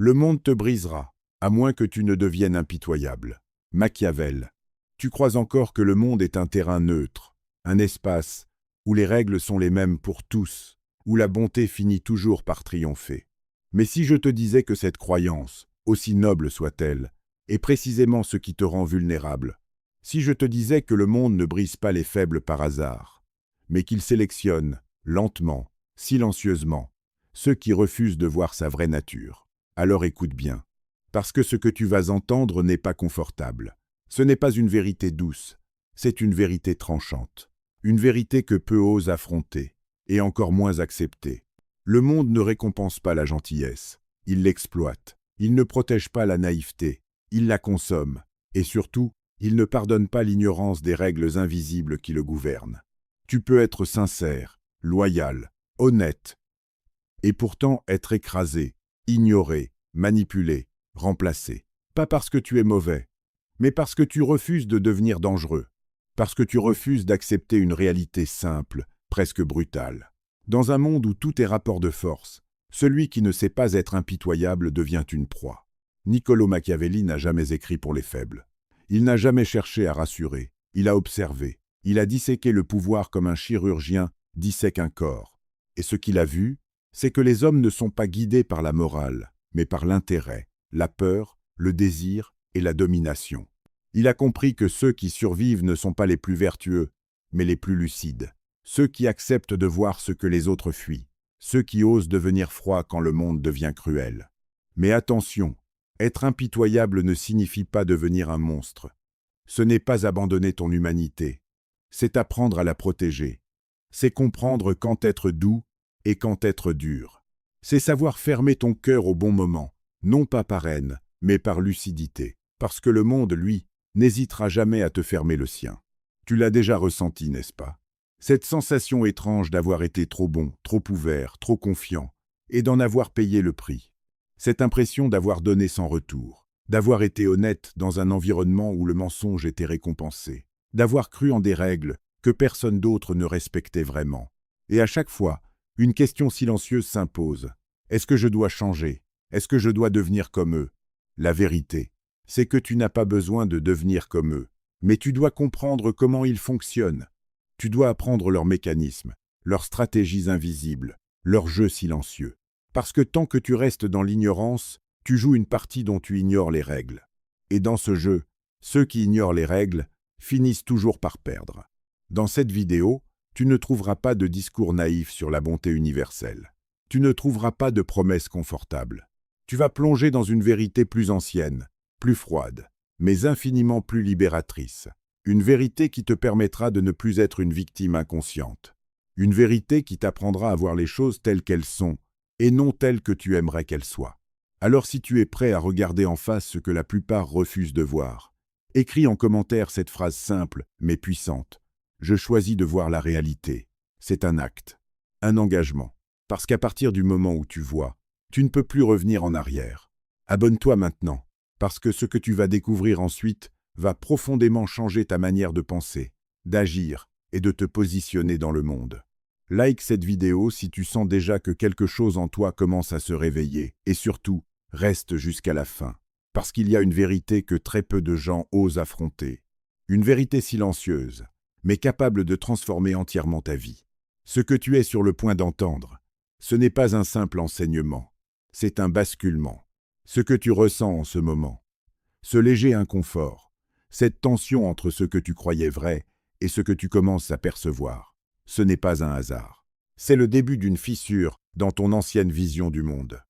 Le monde te brisera, à moins que tu ne deviennes impitoyable. Machiavel. Tu crois encore que le monde est un terrain neutre, un espace où les règles sont les mêmes pour tous, où la bonté finit toujours par triompher. Mais si je te disais que cette croyance, aussi noble soit-elle, est précisément ce qui te rend vulnérable, si je te disais que le monde ne brise pas les faibles par hasard, mais qu'il sélectionne, lentement, silencieusement, ceux qui refusent de voir sa vraie nature, alors écoute bien, parce que ce que tu vas entendre n'est pas confortable. Ce n'est pas une vérité douce, c'est une vérité tranchante, une vérité que peu osent affronter, et encore moins accepter. Le monde ne récompense pas la gentillesse, il l'exploite, il ne protège pas la naïveté, il la consomme, et surtout, il ne pardonne pas l'ignorance des règles invisibles qui le gouvernent. Tu peux être sincère, loyal, honnête, et pourtant être écrasé, ignoré, manipulé, remplacé. Pas parce que tu es mauvais, mais parce que tu refuses de devenir dangereux, parce que tu refuses d'accepter une réalité simple, presque brutale. Dans un monde où tout est rapport de force, celui qui ne sait pas être impitoyable devient une proie. Niccolò Machiavelli n'a jamais écrit pour les faibles. Il n'a jamais cherché à rassurer, il a observé, il a disséqué le pouvoir comme un chirurgien dissèque un corps. Et ce qu'il a vu, c'est que les hommes ne sont pas guidés par la morale, mais par l'intérêt, la peur, le désir et la domination. Il a compris que ceux qui survivent ne sont pas les plus vertueux, mais les plus lucides. Ceux qui acceptent de voir ce que les autres fuient. Ceux qui osent devenir froids quand le monde devient cruel. Mais attention, être impitoyable ne signifie pas devenir un monstre. Ce n'est pas abandonner ton humanité. C'est apprendre à la protéger. C'est comprendre quand être doux et quand être dur. C'est savoir fermer ton cœur au bon moment, non pas par haine, mais par lucidité. Parce que le monde, lui, n'hésitera jamais à te fermer le sien. Tu l'as déjà ressenti, n'est-ce pas? Cette sensation étrange d'avoir été trop bon, trop ouvert, trop confiant, et d'en avoir payé le prix. Cette impression d'avoir donné sans retour, d'avoir été honnête dans un environnement où le mensonge était récompensé, d'avoir cru en des règles que personne d'autre ne respectait vraiment. Et à chaque fois, une question silencieuse s'impose. Est-ce que je dois changer? Est-ce que je dois devenir comme eux? La vérité, c'est que tu n'as pas besoin de devenir comme eux, mais tu dois comprendre comment ils fonctionnent. Tu dois apprendre leurs mécanismes, leurs stratégies invisibles, leurs jeux silencieux. Parce que tant que tu restes dans l'ignorance, tu joues une partie dont tu ignores les règles. Et dans ce jeu, ceux qui ignorent les règles finissent toujours par perdre. Dans cette vidéo, tu ne trouveras pas de discours naïf sur la bonté universelle. Tu ne trouveras pas de promesses confortables. Tu vas plonger dans une vérité plus ancienne, plus froide, mais infiniment plus libératrice. Une vérité qui te permettra de ne plus être une victime inconsciente. Une vérité qui t'apprendra à voir les choses telles qu'elles sont, et non telles que tu aimerais qu'elles soient. Alors si tu es prêt à regarder en face ce que la plupart refusent de voir, écris en commentaire cette phrase simple, mais puissante. Je choisis de voir la réalité. C'est un acte, un engagement. Parce qu'à partir du moment où tu vois, tu ne peux plus revenir en arrière. Abonne-toi maintenant, parce que ce que tu vas découvrir ensuite va profondément changer ta manière de penser, d'agir et de te positionner dans le monde. Like cette vidéo si tu sens déjà que quelque chose en toi commence à se réveiller. Et surtout, reste jusqu'à la fin. Parce qu'il y a une vérité que très peu de gens osent affronter. Une vérité silencieuse, mais capable de transformer entièrement ta vie. Ce que tu es sur le point d'entendre, ce n'est pas un simple enseignement, c'est un basculement. Ce que tu ressens en ce moment, ce léger inconfort, cette tension entre ce que tu croyais vrai et ce que tu commences à percevoir, ce n'est pas un hasard. C'est le début d'une fissure dans ton ancienne vision du monde.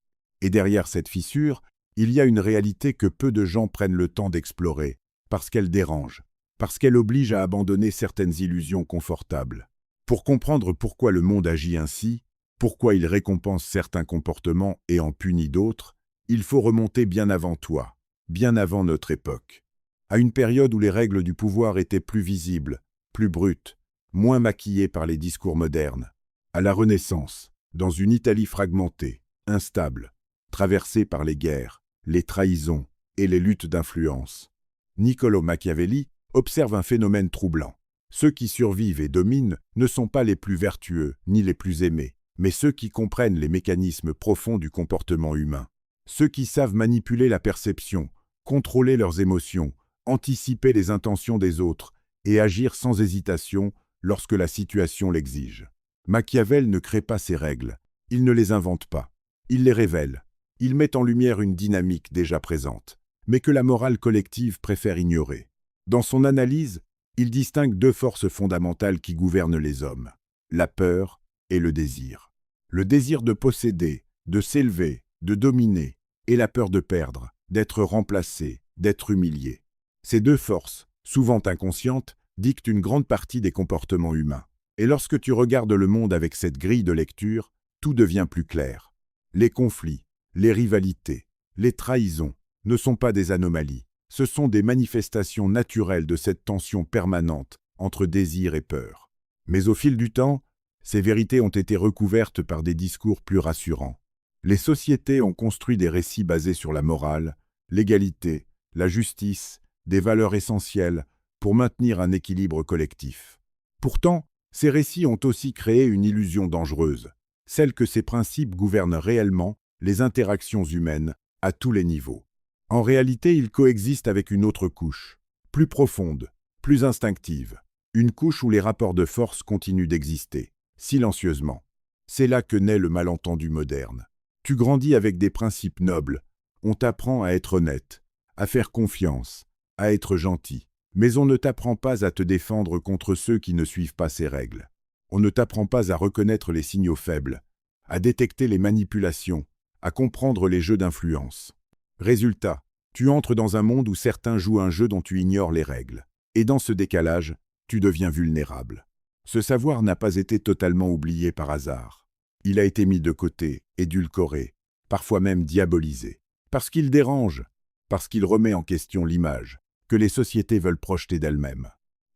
Et derrière cette fissure, il y a une réalité que peu de gens prennent le temps d'explorer, parce qu'elle dérange, parce qu'elle oblige à abandonner certaines illusions confortables. Pour comprendre pourquoi le monde agit ainsi, pourquoi il récompense certains comportements et en punit d'autres, il faut remonter bien avant toi, bien avant notre époque. À une période où les règles du pouvoir étaient plus visibles, plus brutes, moins maquillées par les discours modernes. À la Renaissance, dans une Italie fragmentée, instable, traversée par les guerres, les trahisons et les luttes d'influence. Niccolò Machiavelli observe un phénomène troublant. Ceux qui survivent et dominent ne sont pas les plus vertueux ni les plus aimés, mais ceux qui comprennent les mécanismes profonds du comportement humain. ceux qui savent manipuler la perception, contrôler leurs émotions, anticiper les intentions des autres et agir sans hésitation lorsque la situation l'exige. Machiavel ne crée pas ces règles, il ne les invente pas, il les révèle, il met en lumière une dynamique déjà présente, mais que la morale collective préfère ignorer. Dans son analyse, il distingue deux forces fondamentales qui gouvernent les hommes, la peur et le désir. Le désir de posséder, de s'élever, de dominer, et la peur de perdre, d'être remplacé, d'être humilié. Ces deux forces, souvent inconscientes, dictent une grande partie des comportements humains. Et lorsque tu regardes le monde avec cette grille de lecture, tout devient plus clair. Les conflits, les rivalités, les trahisons ne sont pas des anomalies. Ce sont des manifestations naturelles de cette tension permanente entre désir et peur. Mais au fil du temps, ces vérités ont été recouvertes par des discours plus rassurants. Les sociétés ont construit des récits basés sur la morale, l'égalité, la justice, des valeurs essentielles pour maintenir un équilibre collectif. Pourtant, ces récits ont aussi créé une illusion dangereuse, celle que ces principes gouvernent réellement les interactions humaines à tous les niveaux. En réalité, ils coexistent avec une autre couche, plus profonde, plus instinctive, une couche où les rapports de force continuent d'exister, silencieusement. C'est là que naît le malentendu moderne. Tu grandis avec des principes nobles, on t'apprend à être honnête, à faire confiance, à être gentil, mais on ne t'apprend pas à te défendre contre ceux qui ne suivent pas ces règles. On ne t'apprend pas à reconnaître les signaux faibles, à détecter les manipulations, à comprendre les jeux d'influence. Résultat, tu entres dans un monde où certains jouent un jeu dont tu ignores les règles. Et dans ce décalage, tu deviens vulnérable. Ce savoir n'a pas été totalement oublié par hasard. Il a été mis de côté, édulcoré, parfois même diabolisé. Parce qu'il dérange, parce qu'il remet en question l'image que les sociétés veulent projeter d'elles-mêmes.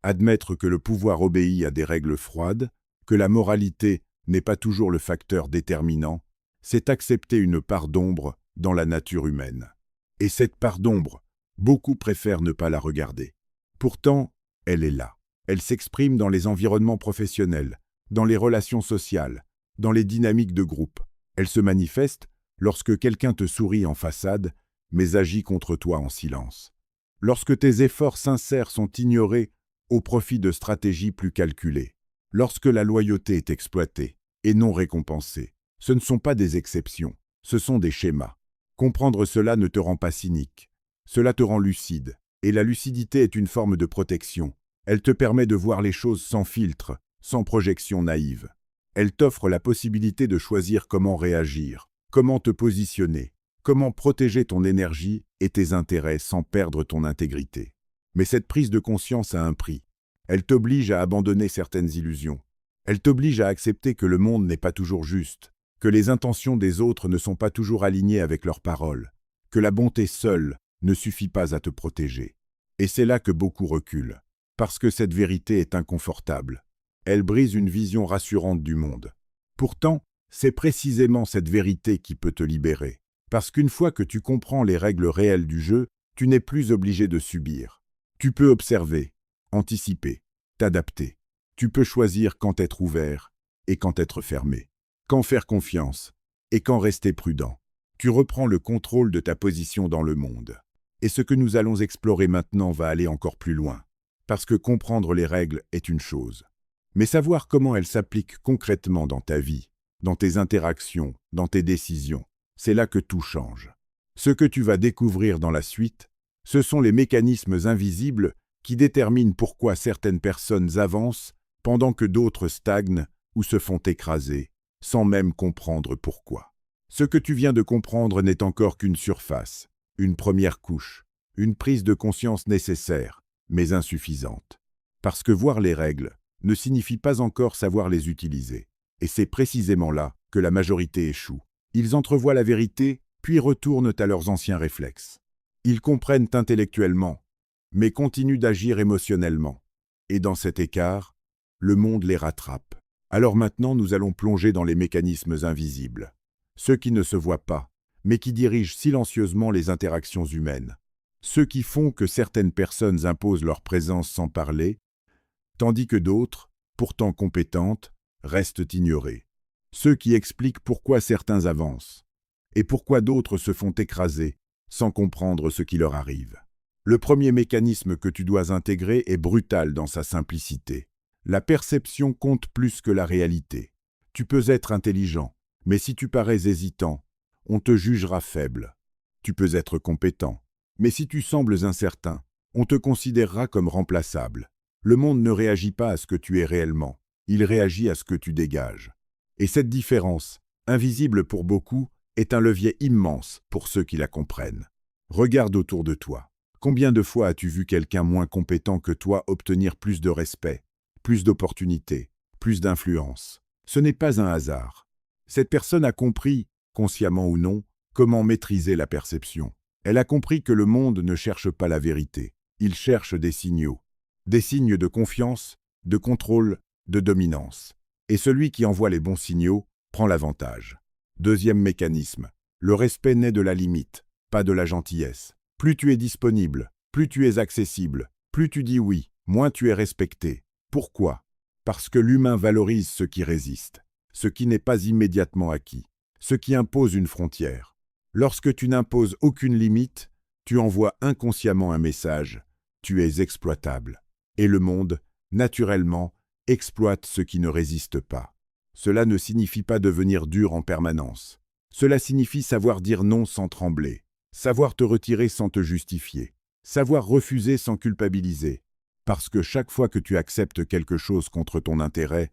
Admettre que le pouvoir obéit à des règles froides, que la moralité n'est pas toujours le facteur déterminant, c'est accepter une part d'ombre dans la nature humaine. Et cette part d'ombre, beaucoup préfèrent ne pas la regarder. Pourtant, elle est là. Elle s'exprime dans les environnements professionnels, dans les relations sociales, dans les dynamiques de groupe. Elle se manifeste lorsque quelqu'un te sourit en façade, mais agit contre toi en silence. Lorsque tes efforts sincères sont ignorés au profit de stratégies plus calculées. Lorsque la loyauté est exploitée et non récompensée. Ce ne sont pas des exceptions, ce sont des schémas. Comprendre cela ne te rend pas cynique. Cela te rend lucide. Et la lucidité est une forme de protection. Elle te permet de voir les choses sans filtre, sans projection naïve. Elle t'offre la possibilité de choisir comment réagir, comment te positionner, comment protéger ton énergie et tes intérêts sans perdre ton intégrité. Mais cette prise de conscience a un prix. Elle t'oblige à abandonner certaines illusions. Elle t'oblige à accepter que le monde n'est pas toujours juste, que les intentions des autres ne sont pas toujours alignées avec leurs paroles, que la bonté seule ne suffit pas à te protéger. Et c'est là que beaucoup reculent, parce que cette vérité est inconfortable. Elle brise une vision rassurante du monde. Pourtant, c'est précisément cette vérité qui peut te libérer, parce qu'une fois que tu comprends les règles réelles du jeu, tu n'es plus obligé de subir. Tu peux observer, anticiper, t'adapter. Tu peux choisir quand être ouvert et quand être fermé, quand faire confiance et quand rester prudent. Tu reprends le contrôle de ta position dans le monde. Et ce que nous allons explorer maintenant va aller encore plus loin, parce que comprendre les règles est une chose. Mais savoir comment elles s'appliquent concrètement dans ta vie, dans tes interactions, dans tes décisions, c'est là que tout change. Ce que tu vas découvrir dans la suite, ce sont les mécanismes invisibles qui déterminent pourquoi certaines personnes avancent pendant que d'autres stagnent ou se font écraser, sans même comprendre pourquoi. Ce que tu viens de comprendre n'est encore qu'une surface, une première couche, une prise de conscience nécessaire, mais insuffisante. Parce que voir les règles ne signifie pas encore savoir les utiliser. Et c'est précisément là que la majorité échoue. Ils entrevoient la vérité, puis retournent à leurs anciens réflexes. Ils comprennent intellectuellement, mais continuent d'agir émotionnellement. Et dans cet écart, le monde les rattrape. Alors maintenant, nous allons plonger dans les mécanismes invisibles. Ceux qui ne se voient pas, mais qui dirigent silencieusement les interactions humaines. Ceux qui font que certaines personnes imposent leur présence sans parler, tandis que d'autres, pourtant compétentes, restent ignorées. Ceux qui expliquent pourquoi certains avancent, et pourquoi d'autres se font écraser sans comprendre ce qui leur arrive. Le premier mécanisme que tu dois intégrer est brutal dans sa simplicité. La perception compte plus que la réalité. Tu peux être intelligent, mais si tu parais hésitant, on te jugera faible. Tu peux être compétent, mais si tu sembles incertain, on te considérera comme remplaçable. Le monde ne réagit pas à ce que tu es réellement, il réagit à ce que tu dégages. Et cette différence, invisible pour beaucoup, est un levier immense pour ceux qui la comprennent. Regarde autour de toi. Combien de fois as-tu vu quelqu'un moins compétent que toi obtenir plus de respect, plus d'opportunités, plus d'influence? Ce n'est pas un hasard. Cette personne a compris, consciemment ou non, comment maîtriser la perception. Elle a compris que le monde ne cherche pas la vérité, il cherche des signaux. Des signes de confiance, de contrôle, de dominance. Et celui qui envoie les bons signaux prend l'avantage. Deuxième mécanisme. Le respect naît de la limite, pas de la gentillesse. Plus tu es disponible, plus tu es accessible, plus tu dis oui, moins tu es respecté. Pourquoi? Parce que l'humain valorise ce qui résiste, ce qui n'est pas immédiatement acquis, ce qui impose une frontière. Lorsque tu n'imposes aucune limite, tu envoies inconsciemment un message. Tu es exploitable. Et le monde, naturellement, exploite ceux qui ne résistent pas. Cela ne signifie pas devenir dur en permanence. Cela signifie savoir dire non sans trembler, savoir te retirer sans te justifier, savoir refuser sans culpabiliser. Parce que chaque fois que tu acceptes quelque chose contre ton intérêt,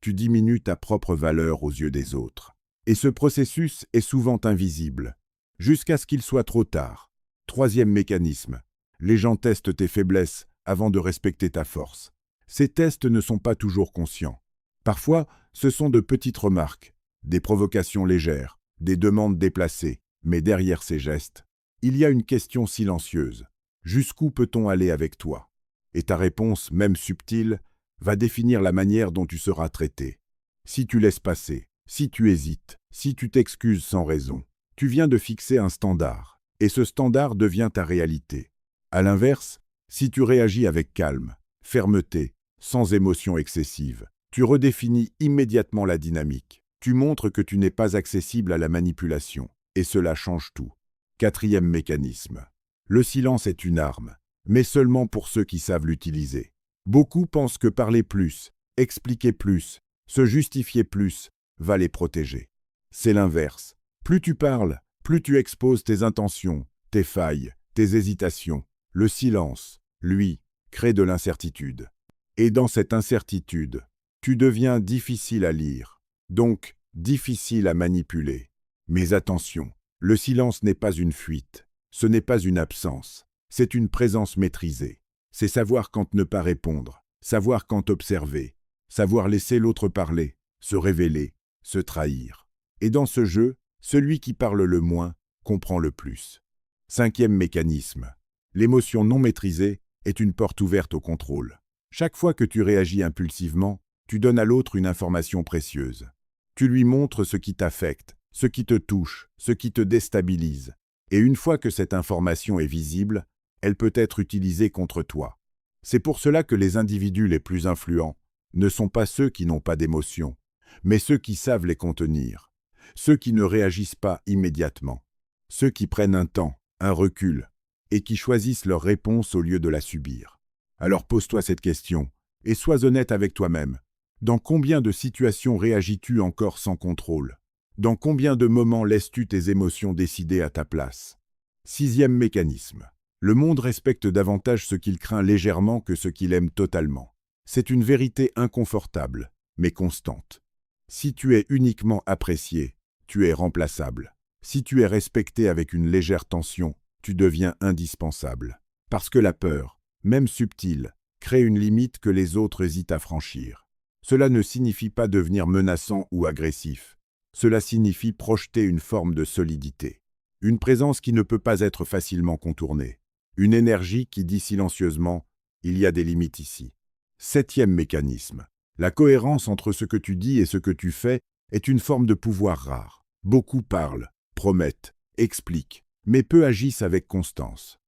tu diminues ta propre valeur aux yeux des autres. Et ce processus est souvent invisible, jusqu'à ce qu'il soit trop tard. Troisième mécanisme. Les gens testent tes faiblesses avant de respecter ta force. Ces tests ne sont pas toujours conscients. Parfois, ce sont de petites remarques, des provocations légères, des demandes déplacées, mais derrière ces gestes, il y a une question silencieuse. Jusqu'où peut-on aller avec toi? Et ta réponse, même subtile, va définir la manière dont tu seras traité. Si tu laisses passer, si tu hésites, si tu t'excuses sans raison, tu viens de fixer un standard, et ce standard devient ta réalité. À l'inverse, si tu réagis avec calme, fermeté, sans émotion excessive, tu redéfinis immédiatement la dynamique. Tu montres que tu n'es pas accessible à la manipulation, et cela change tout. Quatrième mécanisme. Le silence est une arme, mais seulement pour ceux qui savent l'utiliser. Beaucoup pensent que parler plus, expliquer plus, se justifier plus, va les protéger. C'est l'inverse. Plus tu parles, plus tu exposes tes intentions, tes failles, tes hésitations. Le silence, lui, crée de l'incertitude. Et dans cette incertitude, tu deviens difficile à lire, donc difficile à manipuler. Mais attention, le silence n'est pas une fuite, ce n'est pas une absence, c'est une présence maîtrisée. C'est savoir quand ne pas répondre, savoir quand observer, savoir laisser l'autre parler, se révéler, se trahir. Et dans ce jeu, celui qui parle le moins comprend le plus. Cinquième mécanisme. L'émotion non maîtrisée est une porte ouverte au contrôle. Chaque fois que tu réagis impulsivement, tu donnes à l'autre une information précieuse. Tu lui montres ce qui t'affecte, ce qui te touche, ce qui te déstabilise. Et une fois que cette information est visible, elle peut être utilisée contre toi. C'est pour cela que les individus les plus influents ne sont pas ceux qui n'ont pas d'émotions, mais ceux qui savent les contenir, ceux qui ne réagissent pas immédiatement, ceux qui prennent un temps, un recul, et qui choisissent leur réponse au lieu de la subir. Alors pose-toi cette question, et sois honnête avec toi-même. Dans combien de situations réagis-tu encore sans contrôle? Dans combien de moments laisses-tu tes émotions décider à ta place? Sixième mécanisme. Le monde respecte davantage ce qu'il craint légèrement que ce qu'il aime totalement. C'est une vérité inconfortable, mais constante. Si tu es uniquement apprécié, tu es remplaçable. Si tu es respecté avec une légère tension, tu deviens indispensable. Parce que la peur, même subtile, crée une limite que les autres hésitent à franchir. Cela ne signifie pas devenir menaçant ou agressif. Cela signifie projeter une forme de solidité. Une présence qui ne peut pas être facilement contournée. Une énergie qui dit silencieusement « il y a des limites ici ». Septième mécanisme. La cohérence entre ce que tu dis et ce que tu fais est une forme de pouvoir rare. Beaucoup parlent, promettent, expliquent, mais peu agissent avec constance.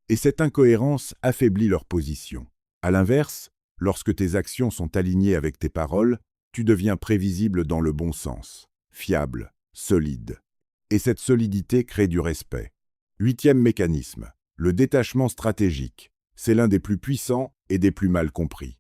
Et cette incohérence affaiblit leur position. À l'inverse, lorsque tes actions sont alignées avec tes paroles, tu deviens prévisible dans le bon sens, fiable, solide. Et cette solidité crée du respect. Huitième mécanisme, le détachement stratégique. C'est l'un des plus puissants et des plus mal compris.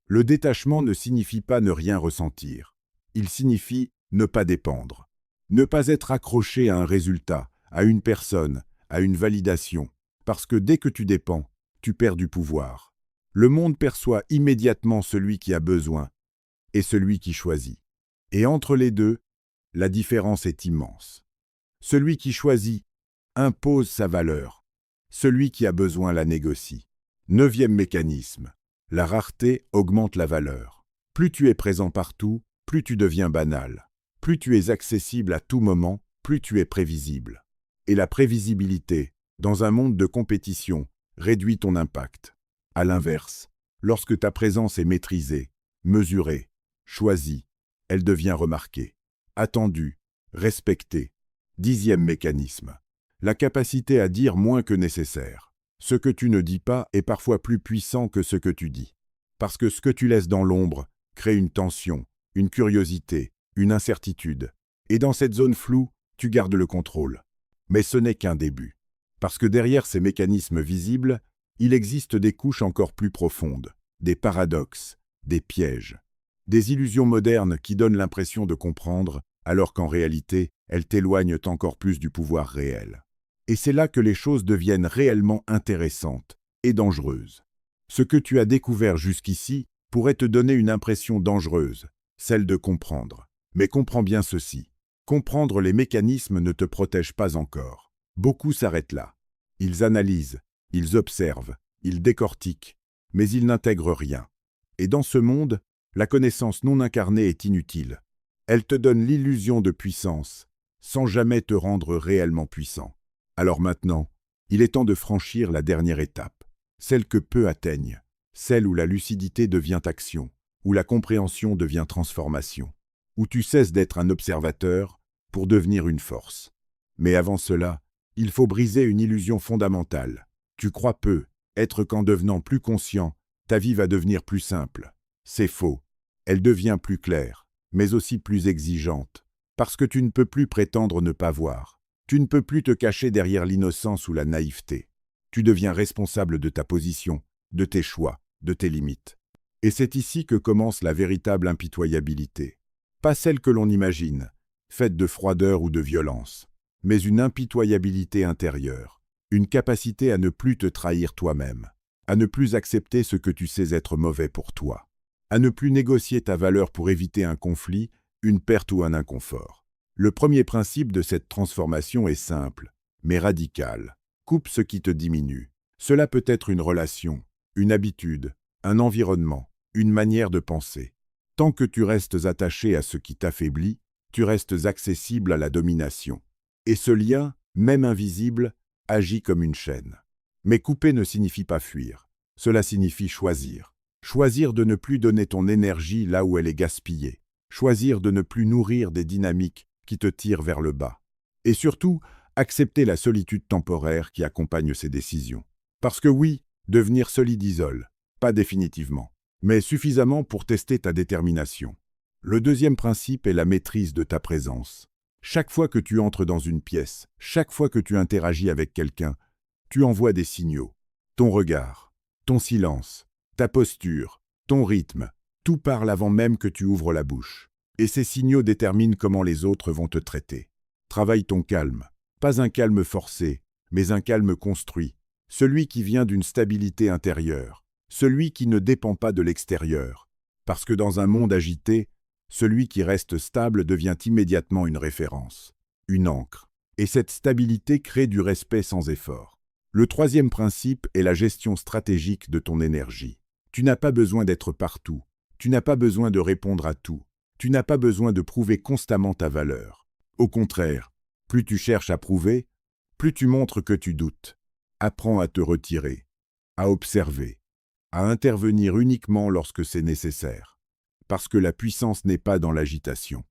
Le détachement ne signifie pas ne rien ressentir. Il signifie ne pas dépendre. Ne pas être accroché à un résultat, à une personne, à une validation. Parce que dès que tu dépends, tu perds du pouvoir. Le monde perçoit immédiatement celui qui a besoin et celui qui choisit. Et entre les deux, la différence est immense. Celui qui choisit impose sa valeur. Celui qui a besoin la négocie. Neuvième mécanisme. La rareté augmente la valeur. Plus tu es présent partout, plus tu deviens banal. Plus tu es accessible à tout moment, plus tu es prévisible. Et la prévisibilité, dans un monde de compétition, réduit ton impact. À l'inverse, lorsque ta présence est maîtrisée, mesurée, choisie, elle devient remarquée, attendue, respectée. Dixième mécanisme. La capacité à dire moins que nécessaire. Ce que tu ne dis pas est parfois plus puissant que ce que tu dis. Parce que ce que tu laisses dans l'ombre crée une tension, une curiosité, une incertitude. Et dans cette zone floue, tu gardes le contrôle. Mais ce n'est qu'un début. Parce que derrière ces mécanismes visibles, il existe des couches encore plus profondes, des paradoxes, des pièges, des illusions modernes qui donnent l'impression de comprendre, alors qu'en réalité, elles t'éloignent encore plus du pouvoir réel. Et c'est là que les choses deviennent réellement intéressantes et dangereuses. Ce que tu as découvert jusqu'ici pourrait te donner une impression dangereuse, celle de comprendre. Mais comprends bien ceci. Comprendre les mécanismes ne te protège pas encore. Beaucoup s'arrêtent là. Ils analysent, ils observent, ils décortiquent, mais ils n'intègrent rien. Et dans ce monde, la connaissance non incarnée est inutile. Elle te donne l'illusion de puissance, sans jamais te rendre réellement puissant. Alors maintenant, il est temps de franchir la dernière étape, celle que peu atteignent, celle où la lucidité devient action, où la compréhension devient transformation, où tu cesses d'être un observateur pour devenir une force. Mais avant cela, il faut briser une illusion fondamentale. Tu crois peu, être qu'en devenant plus conscient, ta vie va devenir plus simple. C'est faux. Elle devient plus claire, mais aussi plus exigeante, parce que tu ne peux plus prétendre ne pas voir. Tu ne peux plus te cacher derrière l'innocence ou la naïveté. Tu deviens responsable de ta position, de tes choix, de tes limites. Et c'est ici que commence la véritable impitoyabilité. Pas celle que l'on imagine, faite de froideur ou de violence, mais une impitoyabilité intérieure, une capacité à ne plus te trahir toi-même, à ne plus accepter ce que tu sais être mauvais pour toi, à ne plus négocier ta valeur pour éviter un conflit, une perte ou un inconfort. Le premier principe de cette transformation est simple, mais radical. Coupe ce qui te diminue. Cela peut être une relation, une habitude, un environnement, une manière de penser. Tant que tu restes attaché à ce qui t'affaiblit, tu restes accessible à la domination. Et ce lien, même invisible, agit comme une chaîne. Mais couper ne signifie pas fuir. Cela signifie choisir. Choisir de ne plus donner ton énergie là où elle est gaspillée. Choisir de ne plus nourrir des dynamiques qui te tirent vers le bas. Et surtout, accepter la solitude temporaire qui accompagne ces décisions. Parce que oui, devenir solide isole, pas définitivement, mais suffisamment pour tester ta détermination. Le deuxième principe est la maîtrise de ta présence. Chaque fois que tu entres dans une pièce, chaque fois que tu interagis avec quelqu'un, tu envoies des signaux. Ton regard, ton silence, ta posture, ton rythme, tout parle avant même que tu ouvres la bouche. Et ces signaux déterminent comment les autres vont te traiter. Travaille ton calme, pas un calme forcé, mais un calme construit, celui qui vient d'une stabilité intérieure, celui qui ne dépend pas de l'extérieur. Parce que dans un monde agité, celui qui reste stable devient immédiatement une référence, une ancre. Et cette stabilité crée du respect sans effort. Le troisième principe est la gestion stratégique de ton énergie. Tu n'as pas besoin d'être partout, tu n'as pas besoin de répondre à tout, tu n'as pas besoin de prouver constamment ta valeur. Au contraire, plus tu cherches à prouver, plus tu montres que tu doutes. Apprends à te retirer, à observer, à intervenir uniquement lorsque c'est nécessaire. Parce que la puissance n'est pas dans l'agitation,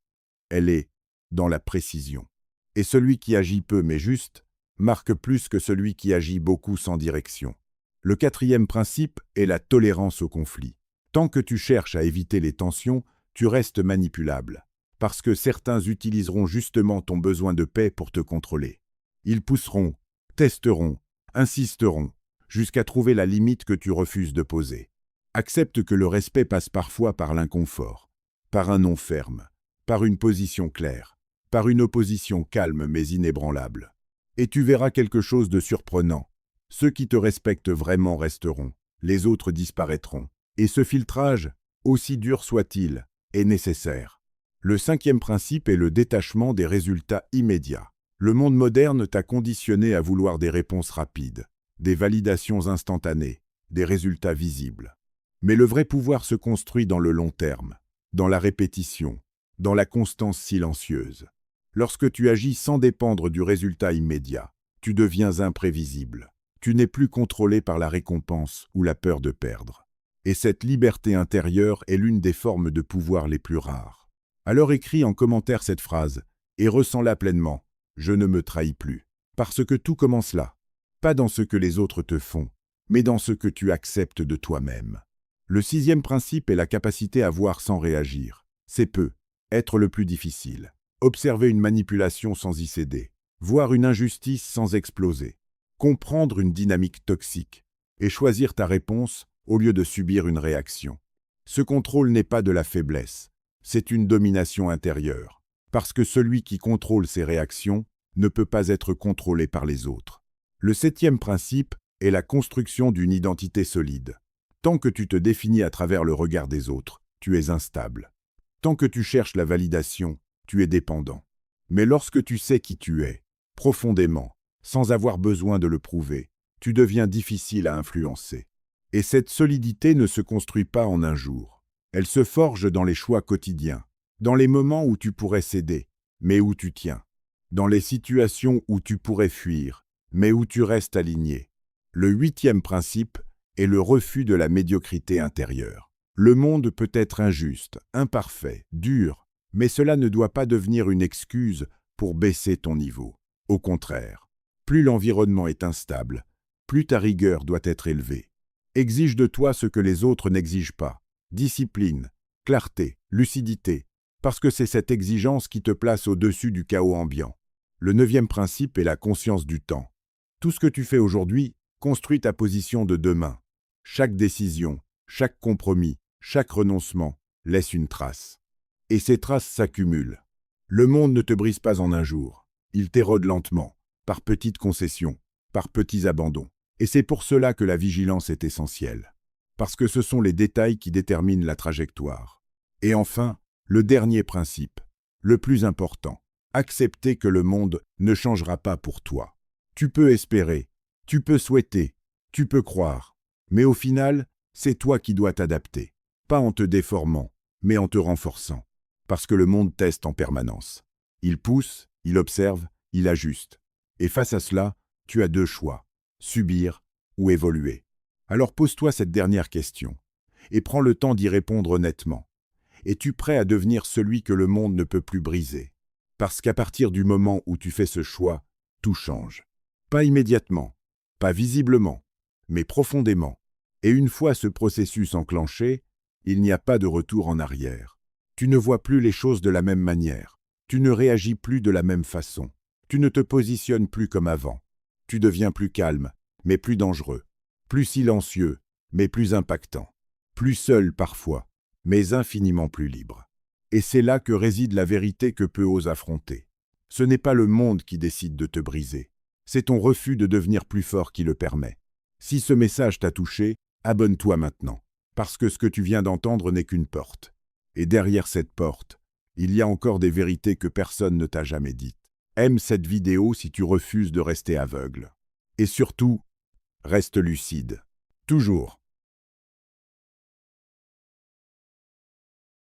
elle est dans la précision. Et celui qui agit peu mais juste, marque plus que celui qui agit beaucoup sans direction. Le quatrième principe est la tolérance au conflit. Tant que tu cherches à éviter les tensions, tu restes manipulable. parce que certains utiliseront justement ton besoin de paix pour te contrôler. Ils pousseront, testeront, insisteront, jusqu'à trouver la limite que tu refuses de poser. Accepte que le respect passe parfois par l'inconfort, par un non ferme, par une position claire, par une opposition calme mais inébranlable. Et tu verras quelque chose de surprenant. Ceux qui te respectent vraiment resteront, les autres disparaîtront. Et ce filtrage, aussi dur soit-il, est nécessaire. Le 5e principe est le détachement des résultats immédiats. Le monde moderne t'a conditionné à vouloir des réponses rapides, des validations instantanées, des résultats visibles. Mais le vrai pouvoir se construit dans le long terme, dans la répétition, dans la constance silencieuse. Lorsque tu agis sans dépendre du résultat immédiat, tu deviens imprévisible. Tu n'es plus contrôlé par la récompense ou la peur de perdre. Et cette liberté intérieure est l'une des formes de pouvoir les plus rares. Alors écris en commentaire cette phrase et ressens-la pleinement. Je ne me trahis plus. Parce que tout commence là. Pas dans ce que les autres te font, mais dans ce que tu acceptes de toi-même. Le 6e principe est la capacité à voir sans réagir. C'est peu, être le plus difficile. Observer une manipulation sans y céder. Voir une injustice sans exploser. Comprendre une dynamique toxique. Et choisir ta réponse au lieu de subir une réaction. Ce contrôle n'est pas de la faiblesse, c'est une domination intérieure. Parce que celui qui contrôle ses réactions ne peut pas être contrôlé par les autres. Le 7e principe est la construction d'une identité solide. Tant que tu te définis à travers le regard des autres, tu es instable. Tant que tu cherches la validation, tu es dépendant. Mais lorsque tu sais qui tu es, profondément, sans avoir besoin de le prouver, tu deviens difficile à influencer. Et cette solidité ne se construit pas en un jour. Elle se forge dans les choix quotidiens, dans les moments où tu pourrais céder, mais où tu tiens, dans les situations où tu pourrais fuir, mais où tu restes aligné. Le 8e principe est le refus de la médiocrité intérieure. Le monde peut être injuste, imparfait, dur, mais cela ne doit pas devenir une excuse pour baisser ton niveau. Au contraire, plus l'environnement est instable, plus ta rigueur doit être élevée. Exige de toi ce que les autres n'exigent pas. Discipline, clarté, lucidité, parce que c'est cette exigence qui te place au-dessus du chaos ambiant. Le 9e principe est la conscience du temps. Tout ce que tu fais aujourd'hui construit ta position de demain. Chaque décision, chaque compromis, chaque renoncement laisse une trace. Et ces traces s'accumulent. Le monde ne te brise pas en un jour. Il t'érode lentement, par petites concessions, par petits abandons. Et c'est pour cela que la vigilance est essentielle. Parce que ce sont les détails qui déterminent la trajectoire. Et enfin, le dernier principe, le plus important, accepter que le monde ne changera pas pour toi. Tu peux espérer, tu peux souhaiter, tu peux croire, mais au final, c'est toi qui dois t'adapter. Pas en te déformant, mais en te renforçant. Parce que le monde teste en permanence. Il pousse, il observe, il ajuste. Et face à cela, tu as deux choix. Subir ou évoluer. Alors pose-toi cette dernière question et prends le temps d'y répondre honnêtement. Es-tu prêt à devenir celui que le monde ne peut plus briser? Parce qu'à partir du moment où tu fais ce choix, tout change. Pas immédiatement, pas visiblement, mais profondément. Et une fois ce processus enclenché, il n'y a pas de retour en arrière. Tu ne vois plus les choses de la même manière. Tu ne réagis plus de la même façon. Tu ne te positionnes plus comme avant. Tu deviens plus calme, mais plus dangereux, plus silencieux, mais plus impactant, plus seul parfois, mais infiniment plus libre. Et c'est là que réside la vérité que peu osent affronter. Ce n'est pas le monde qui décide de te briser, c'est ton refus de devenir plus fort qui le permet. Si ce message t'a touché, abonne-toi maintenant, parce que ce que tu viens d'entendre n'est qu'une porte. Et derrière cette porte, il y a encore des vérités que personne ne t'a jamais dites. Aime cette vidéo si tu refuses de rester aveugle. Et surtout, reste lucide. Toujours.